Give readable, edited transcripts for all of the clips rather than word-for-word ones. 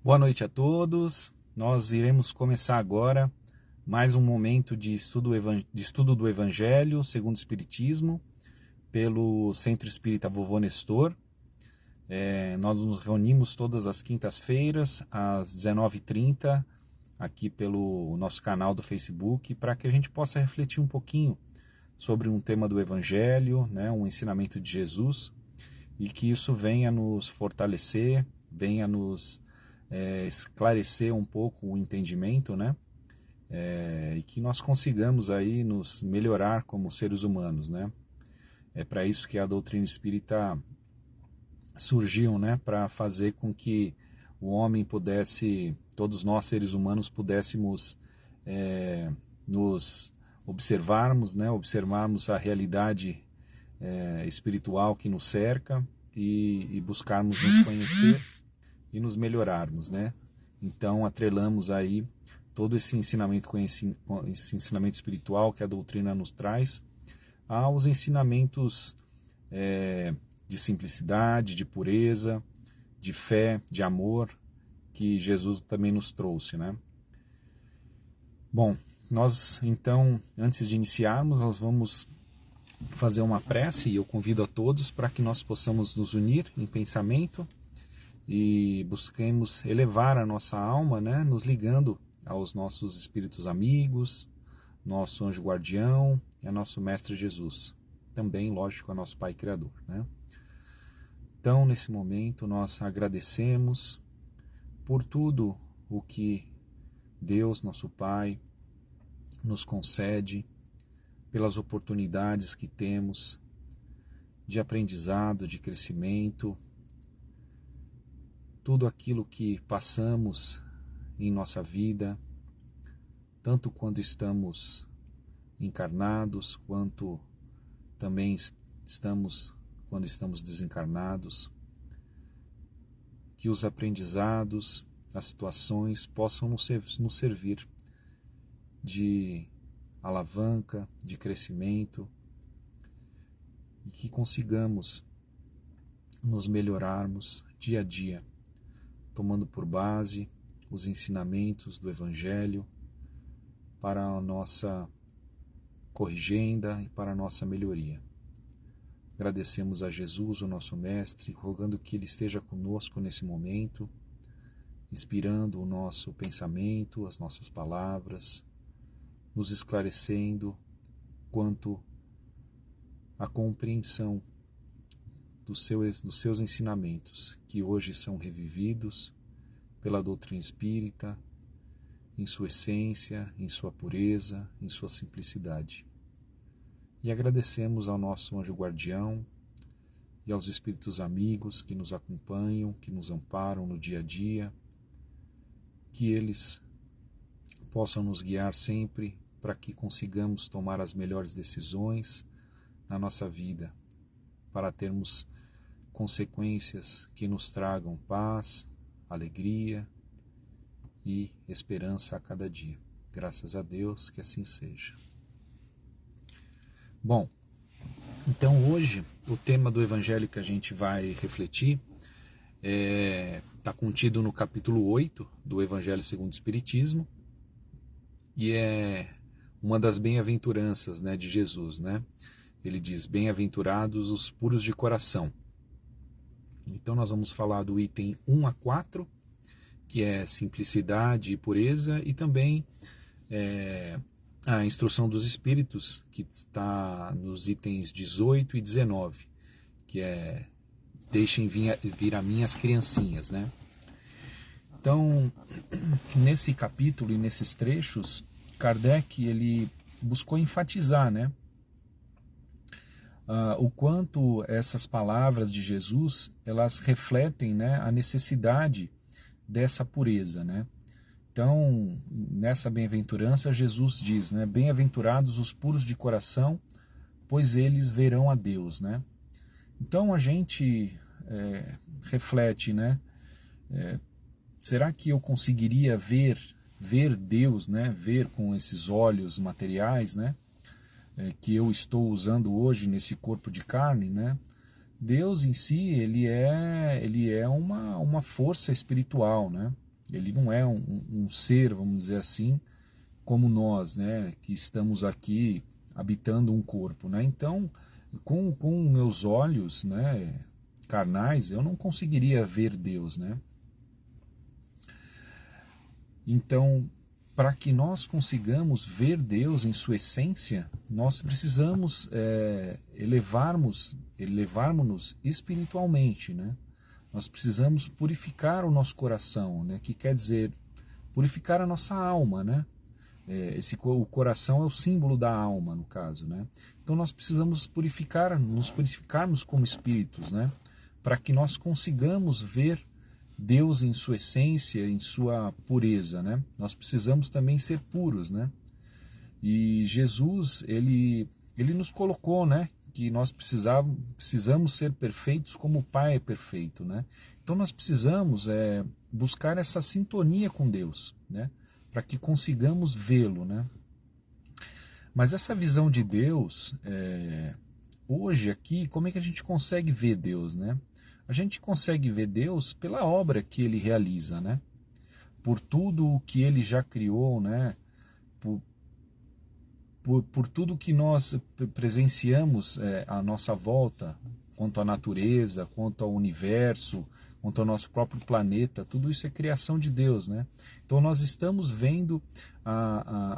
Boa noite a todos. Nós iremos começar agora mais um momento de estudo do Evangelho segundo o Espiritismo pelo Centro Espírita Vovô Nestor. Nós nos reunimos todas as quintas-feiras às 19h30 aqui pelo nosso canal do Facebook para que a gente possa refletir um pouquinho sobre um tema do Evangelho, um ensinamento de Jesus, e que isso venha nos fortalecer, venha nos esclarecer um pouco o entendimento, e que nós consigamos aí nos melhorar como seres humanos, É para isso que a doutrina espírita surgiu, para fazer com que o homem pudesse, todos nós seres humanos pudéssemos nos observarmos, observarmos a realidade espiritual que nos cerca e buscarmos nos conhecer e nos melhorarmos, Então atrelamos aí todo esse ensinamento espiritual que a doutrina nos traz aos ensinamentos de simplicidade, de pureza, de fé, de amor que Jesus também nos trouxe, Bom, nós então, antes de iniciarmos, nós vamos fazer uma prece e eu convido a todos para que nós possamos nos unir em pensamento e busquemos elevar a nossa alma, nos ligando aos nossos espíritos amigos, nosso anjo guardião e a nosso Mestre Jesus. Também, lógico, a nosso Pai Criador, Então, nesse momento, nós agradecemos por tudo o que Deus, nosso Pai, nos concede, pelas oportunidades que temos de aprendizado, de crescimento, tudo aquilo que passamos em nossa vida, tanto quando estamos encarnados, quanto também quando estamos desencarnados, que os aprendizados, as situações possam nos servir de alavanca, de crescimento, e que consigamos nos melhorarmos dia a dia, tomando por base os ensinamentos do Evangelho para a nossa corrigenda e para a nossa melhoria. Agradecemos a Jesus, o nosso Mestre, rogando que Ele esteja conosco nesse momento, inspirando o nosso pensamento, as nossas palavras, nos esclarecendo quanto à compreensão dos seus ensinamentos, que hoje são revividos pela doutrina espírita, em sua essência, em sua pureza, em sua simplicidade. E agradecemos ao nosso anjo guardião e aos espíritos amigos que nos acompanham, que nos amparam no dia a dia, que eles possam nos guiar sempre para que consigamos tomar as melhores decisões na nossa vida, para termos consequências que nos tragam paz, alegria e esperança a cada dia. Graças a Deus que assim seja. Bom, então hoje o tema do Evangelho que a gente vai refletir está contido no capítulo 8 do Evangelho segundo o Espiritismo e é uma das bem-aventuranças de Jesus. Ele diz, bem-aventurados os puros de coração. Então nós vamos falar do item 1 a 4, que é simplicidade e pureza, e também a instrução dos espíritos, que está nos itens 18 e 19, que é deixem vir a mim as criancinhas. Então, nesse capítulo e nesses trechos, Kardec ele buscou enfatizar o quanto essas palavras de Jesus elas refletem a necessidade dessa pureza. Então, nessa bem-aventurança, Jesus diz, bem-aventurados os puros de coração, pois eles verão a Deus. Então a gente reflete, será que eu conseguiria ver Deus, ver com esses olhos materiais, que eu estou usando hoje nesse corpo de carne, Deus em si, ele é uma força espiritual, Ele não é um ser, vamos dizer assim, como nós, né, que estamos aqui habitando um corpo, né? Então, com meus olhos, né, carnais, eu não conseguiria ver Deus, né? Então, para que nós consigamos ver Deus em sua essência, nós precisamos elevarmos-nos espiritualmente, né? Nós precisamos purificar o nosso coração, né? Que quer dizer purificar a nossa alma, né? O coração é o símbolo da alma, no caso, né? Então nós precisamos nos purificarmos como espíritos, né? Para que nós consigamos ver Deus em sua essência, em sua pureza, né? Nós precisamos também ser puros, né? E Jesus, ele nos colocou, né? Que nós precisamos ser perfeitos como o Pai é perfeito, né? Então nós precisamos buscar essa sintonia com Deus, né? Para que consigamos vê-lo, né? Mas essa visão de Deus, hoje aqui, como é que a gente consegue ver Deus, né? A gente consegue ver Deus pela obra que Ele realiza, né? Por tudo o que Ele já criou, né? Por tudo que nós presenciamos à nossa volta, quanto à natureza, quanto ao universo, quanto ao nosso próprio planeta, tudo isso é criação de Deus, né? Então nós estamos vendo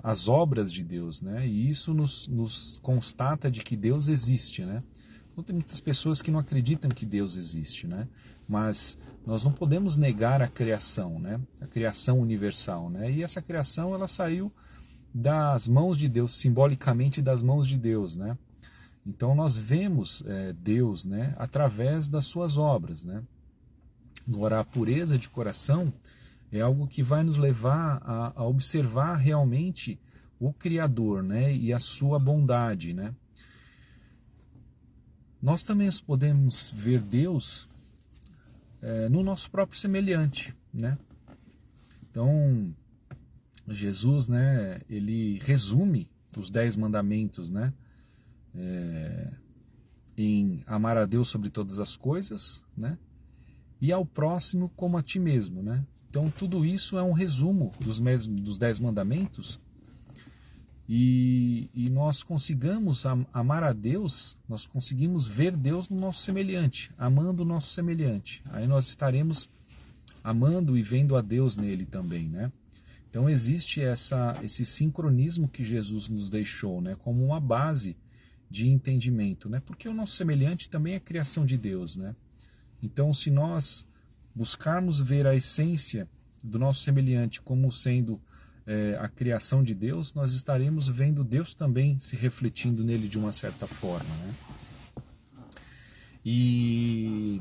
as obras de Deus, né? E isso nos constata de que Deus existe, né? Então, tem muitas pessoas que não acreditam que Deus existe, né? Mas nós não podemos negar a criação, né? A criação universal, né? E essa criação, ela saiu das mãos de Deus, simbolicamente das mãos de Deus, né? Então nós vemos Deus, né, através das suas obras, né? Agora, a pureza de coração é algo que vai nos levar a observar realmente o Criador, né, e a sua bondade, né? Nós também podemos ver Deus no nosso próprio semelhante, né? Então, Jesus, né, ele resume os 10 mandamentos, né, em amar a Deus sobre todas as coisas, né, e ao próximo como a ti mesmo, né? Então tudo isso é um resumo dos 10 mandamentos, e nós consigamos amar a Deus, nós conseguimos ver Deus no nosso semelhante, amando o nosso semelhante. Aí nós estaremos amando e vendo a Deus nele também, né? Então existe esse sincronismo que Jesus nos deixou, né, como uma base de entendimento, né? Porque o nosso semelhante também é criação de Deus, né? Então, se nós buscarmos ver a essência do nosso semelhante como sendo a criação de Deus, nós estaremos vendo Deus também se refletindo nele de uma certa forma, né? E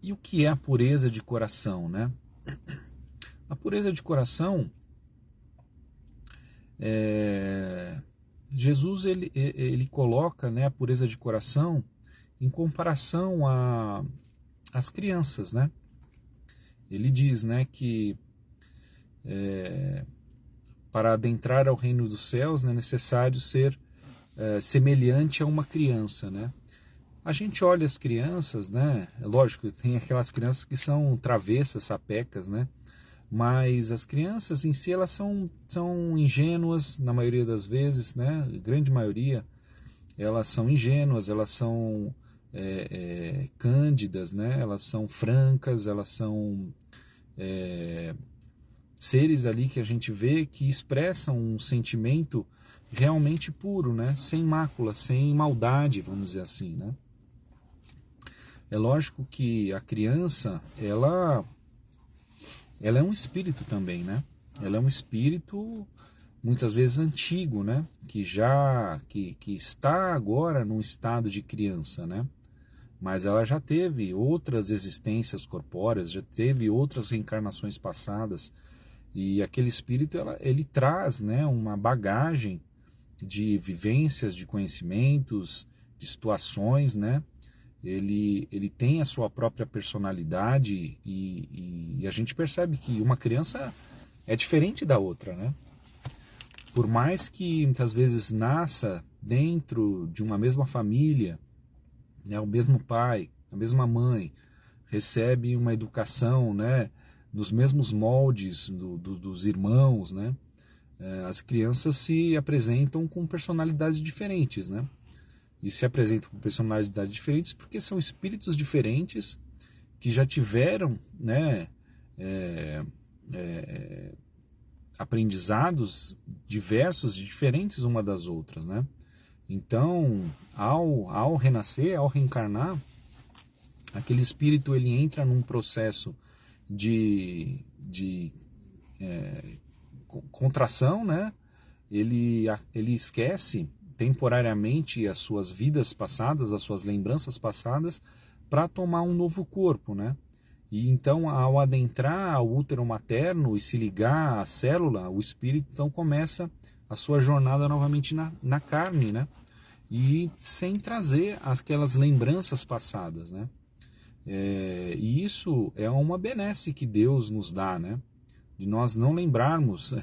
o que é a pureza de coração, né? A pureza de coração, Jesus ele coloca, né, a pureza de coração em comparação às crianças, né? Ele diz, né, que para adentrar ao reino dos céus, né, é necessário ser semelhante a uma criança, né? A gente olha as crianças, né? É lógico, tem aquelas crianças que são travessas, sapecas, né? Mas as crianças em si, elas são ingênuas na maioria das vezes, né? A grande maioria, elas são ingênuas, elas são cândidas, né? Elas são francas, elas são seres ali que a gente vê que expressam um sentimento realmente puro, né? Sem mácula, sem maldade, vamos dizer assim, né? É lógico que a criança, ela é um espírito também, né? Ela é um espírito muitas vezes antigo, né? Que está agora num estado de criança, né? Mas ela já teve outras existências corpóreas, já teve outras reencarnações passadas, e aquele espírito ele traz, né, uma bagagem de vivências, de conhecimentos, de situações, né? Ele tem a sua própria personalidade, e a gente percebe que uma criança é diferente da outra, né? Por mais que muitas vezes nasça dentro de uma mesma família, né, o mesmo pai, a mesma mãe, recebe uma educação, né, nos mesmos moldes dos irmãos, né? As crianças se apresentam com personalidades diferentes, né? E se apresentam com personalidades diferentes porque são espíritos diferentes que já tiveram, né, aprendizados diversos e diferentes uma das outras, né? Então, ao renascer, ao reencarnar, aquele espírito ele entra num processo de contração, né? Ele esquece temporariamente as suas vidas passadas, as suas lembranças passadas, para tomar um novo corpo, né? E então, ao adentrar ao útero materno e se ligar à célula, o espírito então começa a sua jornada novamente na carne, né? E sem trazer aquelas lembranças passadas, né? E isso é uma benesse que Deus nos dá, né? De nós não lembrarmos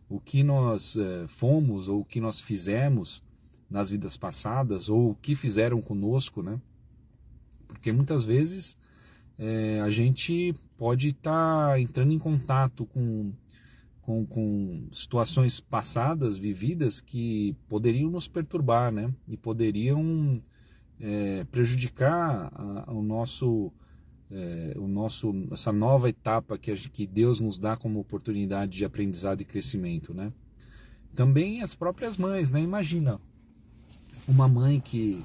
o que nós fomos ou o que nós fizemos nas vidas passadas ou o que fizeram conosco, né? Porque muitas vezes a gente pode estar entrando em contato com situações passadas, vividas, que poderiam nos perturbar, né? E poderiam prejudicar essa nova etapa que Deus nos dá como oportunidade de aprendizado e crescimento, né? Também as próprias mães, né? Imagina uma mãe que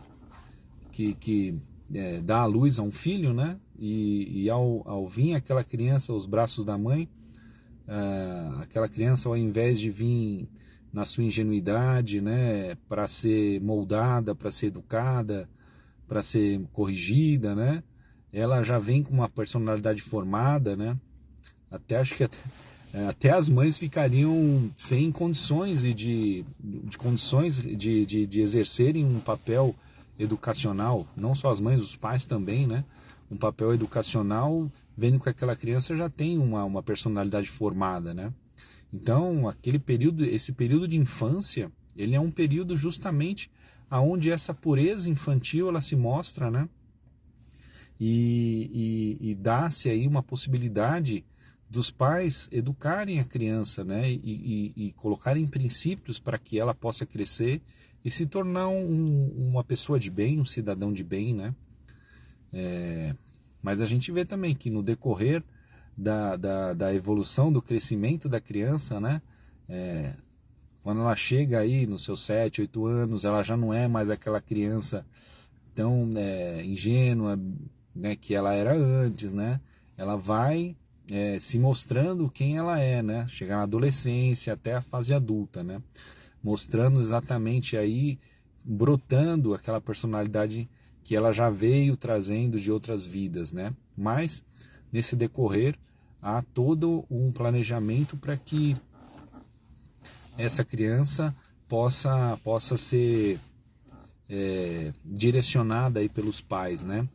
dá à luz a um filho, né? E ao vir aquela criança aos braços da mãe, aquela criança, ao invés de vir na sua ingenuidade, né, para ser moldada, para ser educada, para ser corrigida, né, ela já vem com uma personalidade formada, né? Acho que até as mães ficariam sem condições de exercerem um papel educacional, não só as mães, os pais também, né? Um papel educacional, vendo que aquela criança já tem uma personalidade formada, né? Então, esse período de infância, ele é um período justamente aonde essa pureza infantil ela se mostra, né? E dá-se aí uma possibilidade dos pais educarem a criança, né? E colocarem princípios para que ela possa crescer e se tornar uma pessoa de bem, um cidadão de bem, né? Mas a gente vê também que no decorrer da evolução, do crescimento da criança, né? Quando ela chega aí nos seus 7, 8 anos, ela já não é mais aquela criança tão ingênua, né, que ela era antes, né? Ela vai se mostrando quem ela é, né? Chegar na adolescência até a fase adulta, né? Mostrando exatamente aí, brotando aquela personalidade que ela já veio trazendo de outras vidas, né? Mas nesse decorrer há todo um planejamento para que essa criança possa ser direcionada aí pelos pais, né?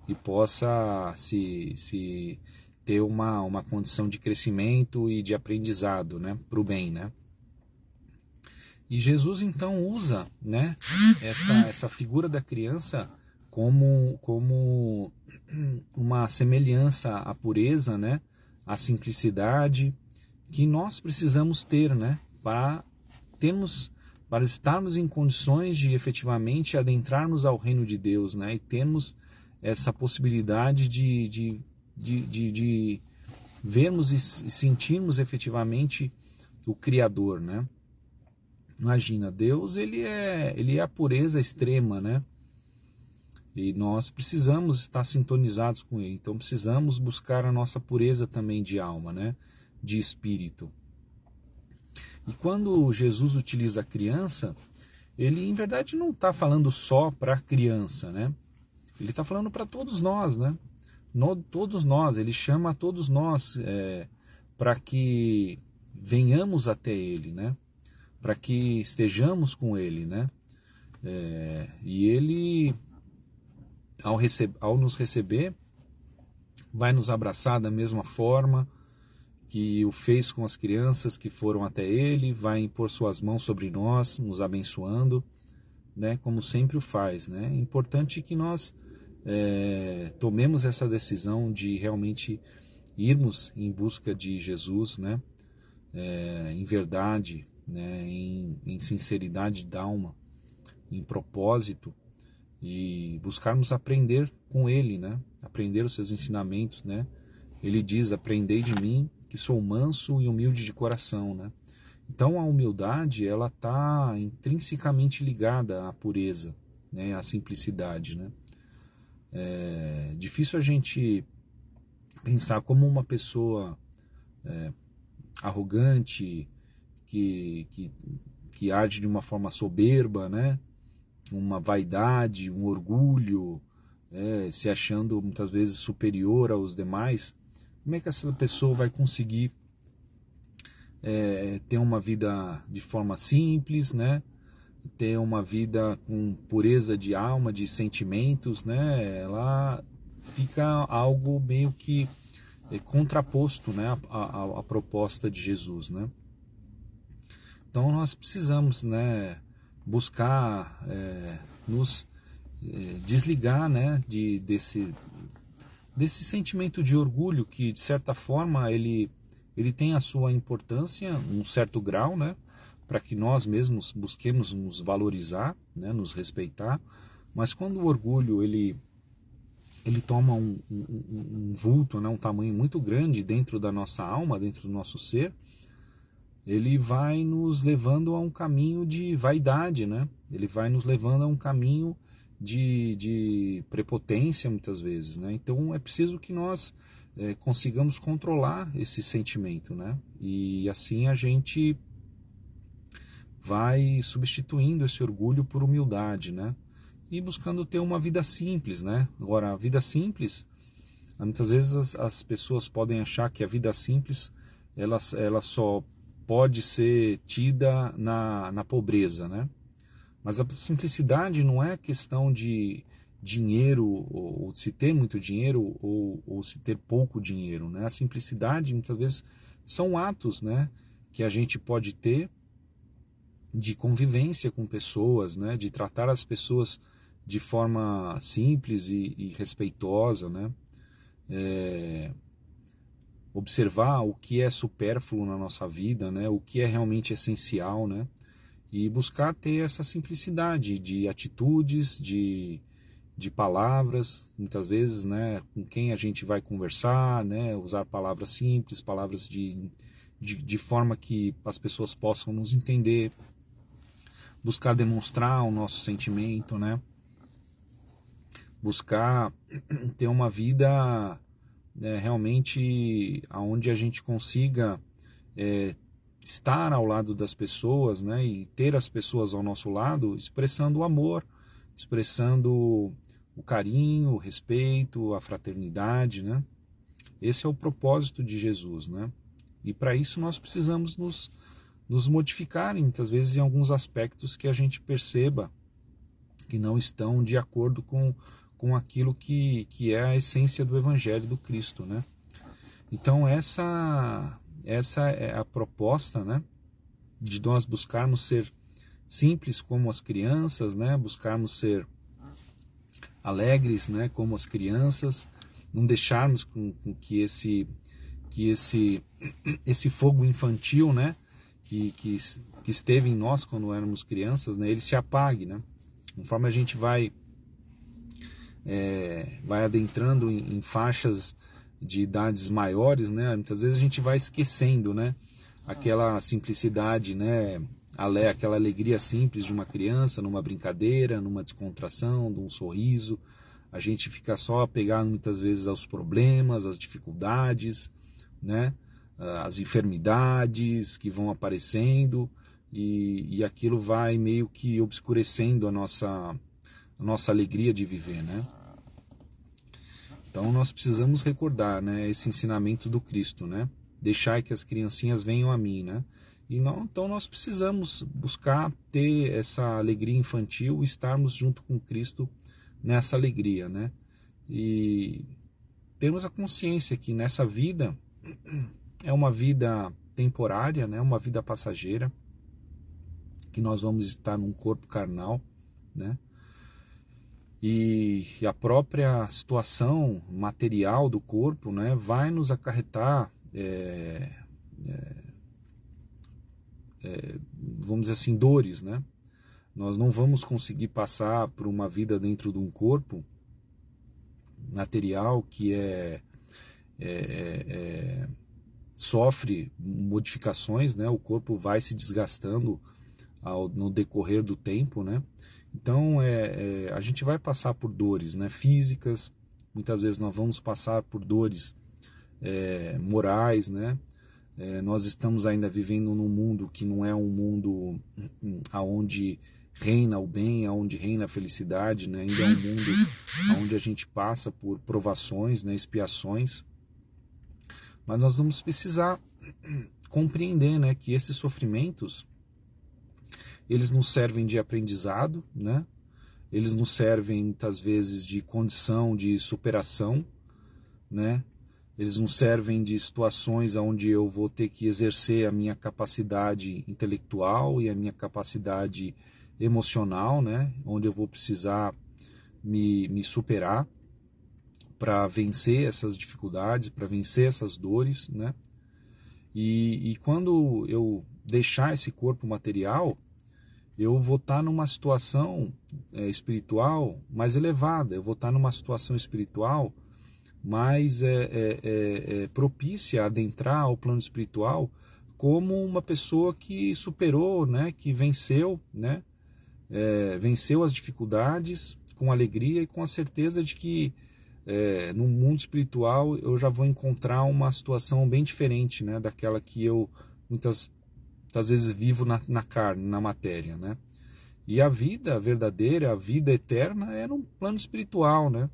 E possa se ter uma condição de crescimento e de aprendizado, né? Para o bem, né? E Jesus então usa, né, essa figura da criança como uma semelhança à pureza, né, à simplicidade que nós precisamos ter, né, para estarmos em condições de efetivamente adentrarmos ao reino de Deus, né, e termos essa possibilidade de vermos e sentirmos efetivamente o Criador, né? Imagina, Deus ele é a pureza extrema, né? E nós precisamos estar sintonizados com Ele. Então precisamos buscar a nossa pureza também de alma, né? De espírito. E quando Jesus utiliza a criança, ele em verdade não está falando só para a criança, né? Ele está falando para todos nós, né? Todos nós, ele chama a todos nós para que venhamos até Ele, né? Para que estejamos com Ele, né? E Ele, ao nos receber, vai nos abraçar da mesma forma que o fez com as crianças que foram até Ele, vai impor suas mãos sobre nós, nos abençoando, né? Como sempre o faz, né? É importante que nós tomemos essa decisão de realmente irmos em busca de Jesus, né? Em verdade, né? Em sinceridade de alma, em propósito, e buscarmos aprender com Ele, né? Aprender os seus ensinamentos, né? Ele diz: aprendei de mim, que sou manso e humilde de coração, né? Então a humildade, ela está intrinsecamente ligada à pureza, né? À simplicidade, né? É difícil a gente pensar como uma pessoa arrogante, que age de uma forma soberba, né? Uma vaidade, um orgulho, se achando muitas vezes superior aos demais. Como é que essa pessoa vai conseguir ter uma vida de forma simples, né? Ter uma vida com pureza de alma, de sentimentos, né? Ela fica algo meio que contraposto, né? à proposta de Jesus, né? Então nós precisamos, né, buscar nos desligar, né, desse sentimento de orgulho que, de certa forma, ele tem a sua importância, um certo grau, né, para que nós mesmos busquemos nos valorizar, né, nos respeitar. Mas quando o orgulho ele toma um vulto, né, um tamanho muito grande dentro da nossa alma, dentro do nosso ser, ele vai nos levando a um caminho de vaidade, né? Ele vai nos levando a um caminho de prepotência, muitas vezes, né? Então é preciso que nós consigamos controlar esse sentimento, né? E assim a gente vai substituindo esse orgulho por humildade, né? E buscando ter uma vida simples, né? Agora, a vida simples, muitas vezes as pessoas podem achar que a vida simples ela só pode ser tida na pobreza, né? Mas a simplicidade não é questão de dinheiro, ou se ter muito dinheiro, ou se ter pouco dinheiro, né? A simplicidade, muitas vezes, são atos, né, que a gente pode ter de convivência com pessoas, né? De tratar as pessoas de forma simples e respeitosa, né? Observar o que é supérfluo na nossa vida, né? O que é realmente essencial, né? E buscar ter essa simplicidade de atitudes, de palavras, muitas vezes, né? Com quem a gente vai conversar, né? Usar palavras simples, palavras de forma que as pessoas possam nos entender, buscar demonstrar o nosso sentimento, né? Buscar ter uma vida realmente onde a gente consiga estar ao lado das pessoas, né, e ter as pessoas ao nosso lado expressando o amor, expressando o carinho, o respeito, a fraternidade, né? Esse é o propósito de Jesus, né? E para isso nós precisamos nos modificar, muitas vezes, em alguns aspectos que a gente perceba que não estão de acordo com aquilo que é a essência do Evangelho do Cristo, né? Então essa é a proposta, né? De nós buscarmos ser simples como as crianças, né? Buscarmos ser alegres, né? Como as crianças, não deixarmos com que esse fogo infantil, né? Que esteve em nós quando éramos crianças, né? Ele se apague, né? Conforme a gente vai adentrando em faixas de idades maiores, né? Muitas vezes a gente vai esquecendo, né? Aquela simplicidade, né? Aquela alegria simples de uma criança, numa brincadeira, numa descontração, num sorriso. A gente fica só apegado muitas vezes aos problemas, às dificuldades, né? As enfermidades que vão aparecendo, e aquilo vai meio que obscurecendo a nossa alegria de viver, né? Então nós precisamos recordar, né, esse ensinamento do Cristo, né? Deixai que as criancinhas venham a mim, né? Então nós precisamos buscar ter essa alegria infantil, estarmos junto com Cristo nessa alegria, né? E termos a consciência que nessa vida é uma vida temporária, né? Uma vida passageira, que nós vamos estar num corpo carnal, né? E a própria situação material do corpo, né, vai nos acarretar, vamos dizer assim, dores, né? Nós não vamos conseguir passar por uma vida dentro de um corpo material que sofre modificações, né? O corpo vai se desgastando no decorrer do tempo, né? Então a gente vai passar por dores, né, físicas, muitas vezes nós vamos passar por dores morais, né? Nós estamos ainda vivendo num mundo que não é um mundo onde reina o bem, onde reina a felicidade, né? Ainda é um mundo onde a gente passa por provações, né, expiações, mas nós vamos precisar compreender, né, que esses sofrimentos eles nos servem de aprendizado, né? Eles nos servem muitas vezes de condição de superação, né? Eles nos servem de situações onde eu vou ter que exercer a minha capacidade intelectual e a minha capacidade emocional, né? Onde eu vou precisar me superar para vencer essas dificuldades, para vencer essas dores, né? E quando eu deixar esse corpo material, eu vou estar numa situação espiritual mais elevada, eu vou estar numa situação espiritual mais propícia a adentrar ao plano espiritual como uma pessoa que superou, né, que venceu, né, venceu as dificuldades com alegria e com a certeza de que no mundo espiritual eu já vou encontrar uma situação bem diferente, né, daquela que eu muitas vezes vivo na carne, na matéria, né? E a vida verdadeira, a vida eterna é no plano espiritual, né?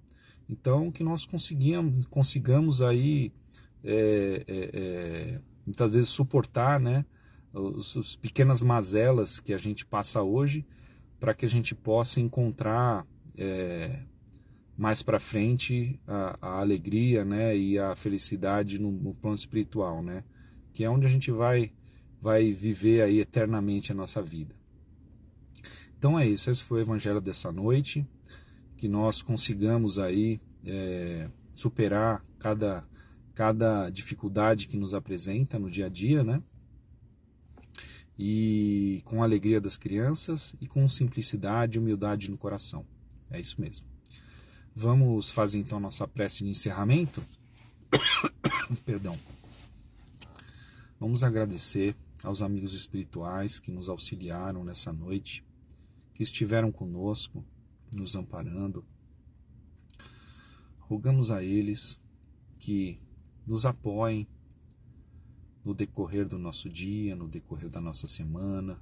Então que nós consigamos aí muitas vezes suportar, né, as pequenas mazelas que a gente passa hoje, para que a gente possa encontrar mais para frente a alegria, né, e a felicidade no plano espiritual, né? Que é onde a gente vai viver aí eternamente a nossa vida. Então é isso, esse foi o evangelho dessa noite, que nós consigamos aí superar cada dificuldade que nos apresenta no dia a dia, né? E com a alegria das crianças e com simplicidade e humildade no coração. É isso mesmo. Vamos fazer então nossa prece de encerramento. Perdão. Vamos agradecer aos amigos espirituais que nos auxiliaram nessa noite, que estiveram conosco, nos amparando. Rogamos a eles que nos apoiem no decorrer do nosso dia, no decorrer da nossa semana,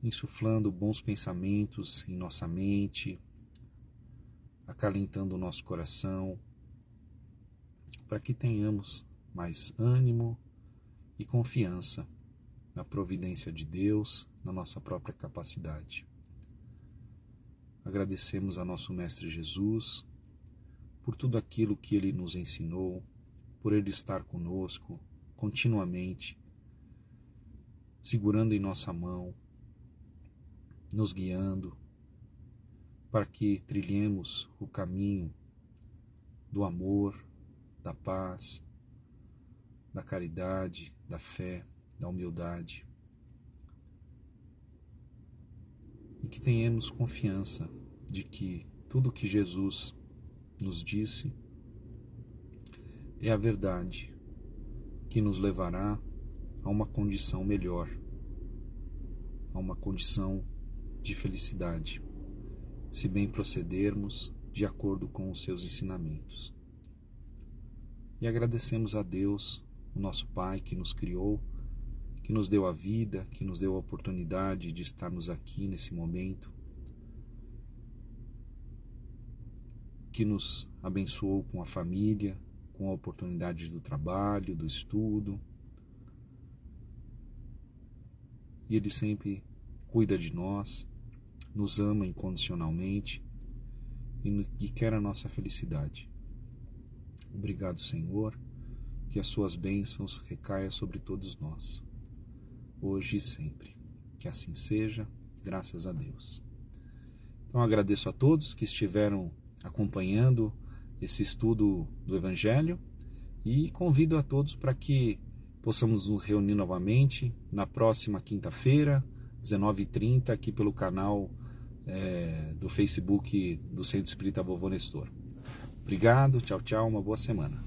insuflando bons pensamentos em nossa mente, acalentando o nosso coração, para que tenhamos mais ânimo e confiança na providência de Deus, na nossa própria capacidade. Agradecemos a nosso Mestre Jesus por tudo aquilo que Ele nos ensinou, por Ele estar conosco continuamente, segurando em nossa mão, nos guiando, para que trilhemos o caminho do amor, da paz, da caridade, da fé, da humildade. E que tenhamos confiança de que tudo que Jesus nos disse é a verdade que nos levará a uma condição melhor, a uma condição de felicidade, se bem procedermos de acordo com os seus ensinamentos. E agradecemos a Deus, o nosso Pai, que nos criou, que nos deu a vida, que nos deu a oportunidade de estarmos aqui nesse momento, que nos abençoou com a família, com a oportunidade do trabalho, do estudo. E Ele sempre cuida de nós, nos ama incondicionalmente e quer a nossa felicidade. Obrigado, Senhor, que as suas bênçãos recaiam sobre todos nós, hoje e sempre. Que assim seja, graças a Deus. Então agradeço a todos que estiveram acompanhando esse estudo do Evangelho e convido a todos para que possamos nos reunir novamente na próxima quinta-feira, 19h30, aqui pelo canal do Facebook do Centro Espírita Vovô Nestor. Obrigado, tchau, tchau, uma boa semana.